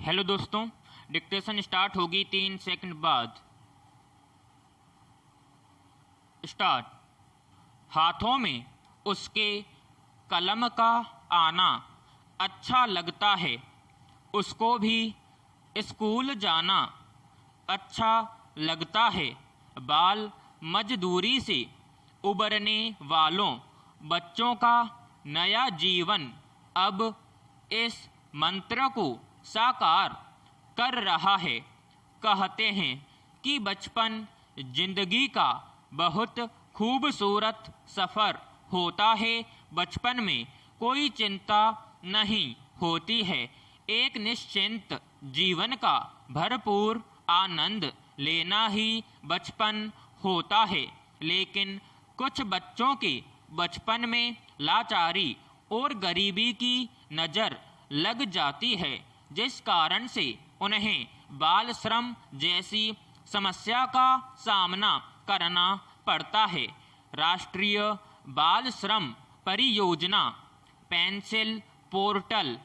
Hello दोस्तों, dictation start होगी 3 second बाद। स्टार्ट। हाथों में उसके कलम का आना अच्छा लगता है, उसको भी स्कूल जाना अच्छा लगता है। बाल मजदूरी से उबरने वालों बच्चों का नया जीवन अब इस मंत्र को साकार कर रहा है। कहते हैं कि बचपन जिंदगी का बहुत खूबसूरत सफ़र होता है। बचपन में कोई चिंता नहीं होती है, एक निश्चिंत जीवन का भरपूर आनंद लेना ही बचपन होता है। लेकिन कुछ बच्चों के बचपन में लाचारी और गरीबी की नज़र लग जाती है, जिस कारण से उन्हें बाल श्रम जैसी समस्या का सामना करना पड़ता है। राष्ट्रीय बाल श्रम परियोजना, पेंसिल पोर्टल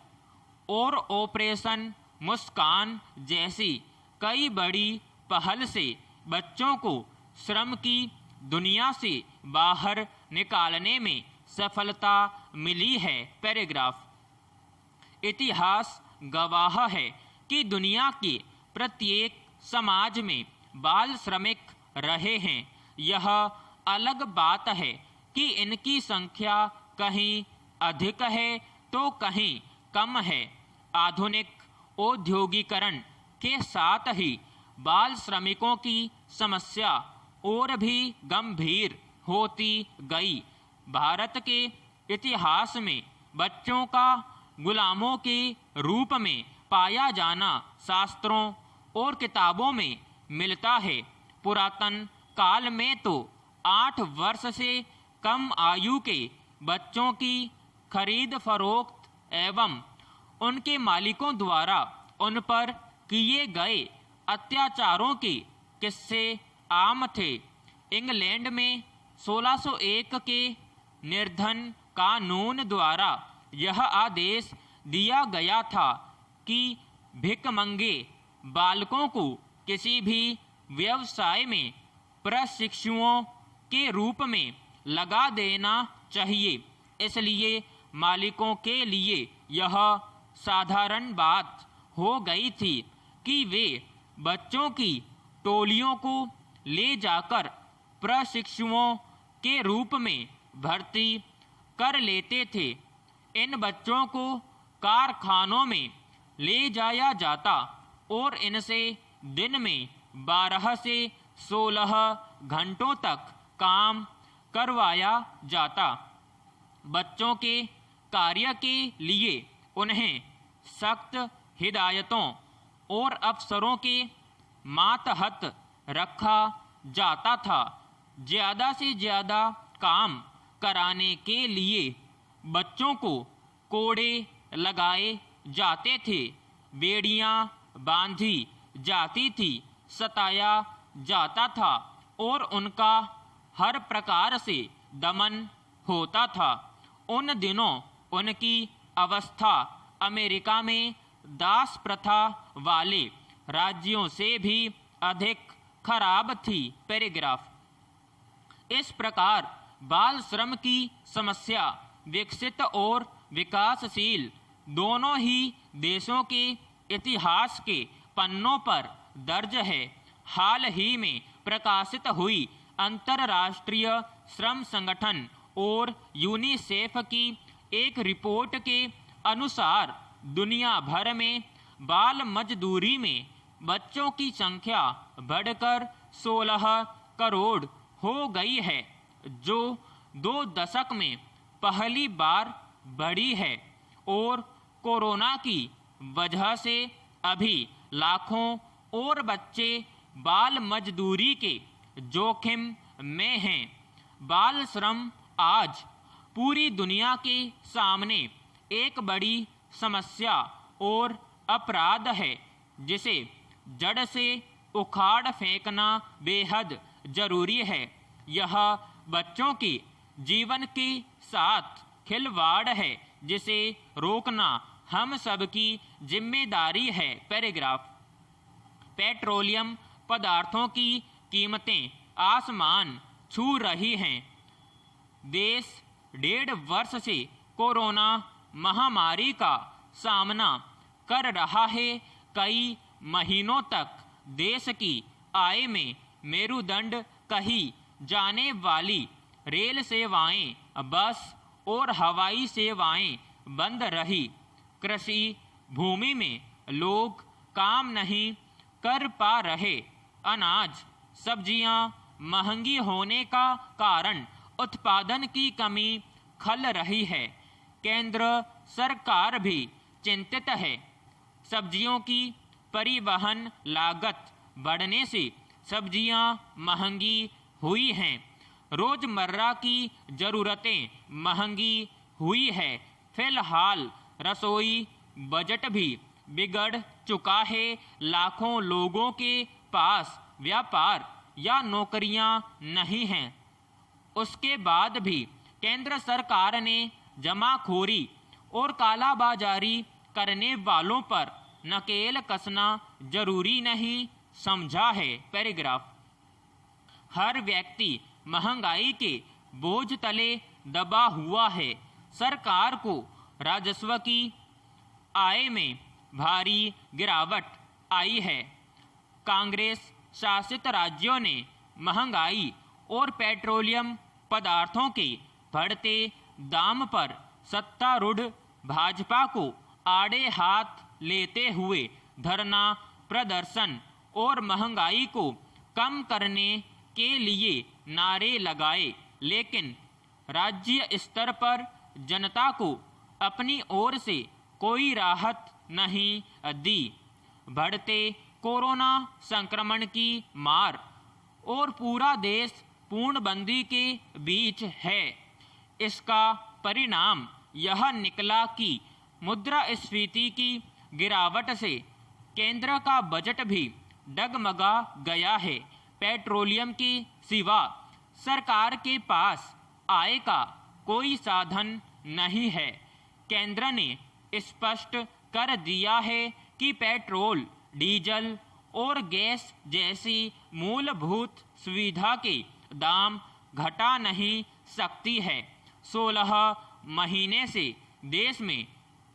और ऑपरेशन मुस्कान जैसी कई बड़ी पहल से बच्चों को श्रम की दुनिया से बाहर निकालने में सफलता मिली है। पैराग्राफ। इतिहास गवाह है कि दुनिया के प्रत्येक समाज में बाल श्रमिक रहे हैं। यह अलग बात है कि इनकी संख्या कहीं अधिक है तो कहीं कम है। आधुनिक औद्योगिकरण के साथ ही बाल श्रमिकों की समस्या और भी गंभीर होती गई। भारत के इतिहास में बच्चों का गुलामों के रूप में पाया जाना शास्त्रों और किताबों में मिलता है। पुरातन काल में तो 8 वर्ष से कम आयु के बच्चों की खरीद फरोख्त एवं उनके मालिकों द्वारा उन पर किए गए अत्याचारों के किस्से आम थे। इंग्लैंड में 1601 के निर्धन कानून द्वारा यह आदेश दिया गया था कि भिखमंगे बालकों को किसी भी व्यवसाय में प्रशिक्षुओं के रूप में लगा देना चाहिए। इसलिए मालिकों के लिए यह साधारण बात हो गई थी कि वे बच्चों की टोलियों को ले जाकर प्रशिक्षुओं के रूप में भर्ती कर लेते थे। इन बच्चों को कारखानों में ले जाया जाता और इनसे दिन में 12 से 16 घंटों तक काम करवाया जाता। बच्चों के कार्य के लिए उन्हें सख्त हिदायतों और अफसरों के मातहत रखा जाता था। ज़्यादा से ज़्यादा काम कराने के लिए बच्चों को कोड़े लगाए जाते थे, बेड़ियां बांधी जाती थी, सताया जाता था और उनका हर प्रकार से दमन होता था। उन दिनों उनकी अवस्था अमेरिका में दास प्रथा वाले राज्यों से भी अधिक खराब थी। पैराग्राफ। इस प्रकार बाल श्रम की समस्या विकसित और विकासशील दोनों ही देशों के इतिहास के पन्नों पर दर्ज है। हाल ही में प्रकाशित हुई अंतर्राष्ट्रीय श्रम संगठन और यूनिसेफ की एक रिपोर्ट के अनुसार दुनिया भर में बाल मजदूरी में बच्चों की संख्या बढ़कर 16 करोड़ हो गई है, जो 2 दशक में पहली बार बढ़ी है और कोरोना की वजह से अभी लाखों और बच्चे बाल मजदूरी के जोखिम में हैं। बाल श्रम आज पूरी दुनिया के सामने एक बड़ी समस्या और अपराध है, जिसे जड़ से उखाड़ फेंकना बेहद जरूरी है। यह बच्चों के जीवन के साथ खिलवाड़ है, जिसे रोकना हम सबकी जिम्मेदारी है। पैराग्राफ। पेट्रोलियम पदार्थों की कीमतें आसमान छू रही हैं। देश 1.5 वर्ष से कोरोना महामारी का सामना कर रहा है। कई महीनों तक देश की आय में मेरुदंड कही जाने वाली रेल सेवाएं, बस और हवाई सेवाएं बंद रही। कृषि भूमि में लोग काम नहीं कर पा रहे। अनाज सब्जियां महंगी होने का कारण उत्पादन की कमी खल रही है। केंद्र सरकार भी चिंतित है। सब्जियों की परिवहन लागत बढ़ने से सब्जियां महंगी हुई हैं। रोजमर्रा की ज़रूरतें महंगी हुई है। फिलहाल रसोई बजट भी बिगड़ चुका है। लाखों लोगों के पास व्यापार या नौकरियां नहीं हैं। उसके बाद भी केंद्र सरकार ने जमाखोरी और कालाबाजारी करने वालों पर नकेल कसना जरूरी नहीं समझा है। पैराग्राफ। हर व्यक्ति महंगाई के बोझ तले दबा हुआ है। सरकार को राजस्व की आय में भारी गिरावट आई है। कांग्रेस शासित राज्यों ने महंगाई और पेट्रोलियम पदार्थों के बढ़ते दाम पर सत्तारूढ़ भाजपा को आड़े हाथ लेते हुए धरना प्रदर्शन और महंगाई को कम करने के लिए नारे लगाए, लेकिन राज्य स्तर पर जनता को अपनी ओर से कोई राहत नहीं दी। बढ़ते कोरोना संक्रमण की मार और पूरा देश पूर्णबंदी के बीच है। इसका परिणाम यह निकला कि मुद्रास्फीति की गिरावट से केंद्र का बजट भी डगमगा गया है। पेट्रोलियम के सिवा सरकार के पास आय का कोई साधन नहीं है। केंद्र ने स्पष्ट कर दिया है कि पेट्रोल, डीजल और गैस जैसी मूलभूत सुविधा के दाम घटा नहीं सकती है। 16 महीने से देश में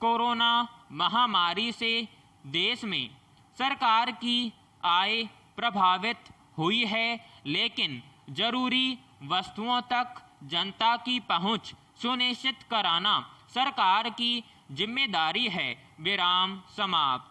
कोरोना महामारी से देश में सरकार की आय प्रभावित हुई है, लेकिन जरूरी वस्तुओं तक जनता की पहुंच सुनिश्चित कराना सरकार की जिम्मेदारी है। विराम समाप्त।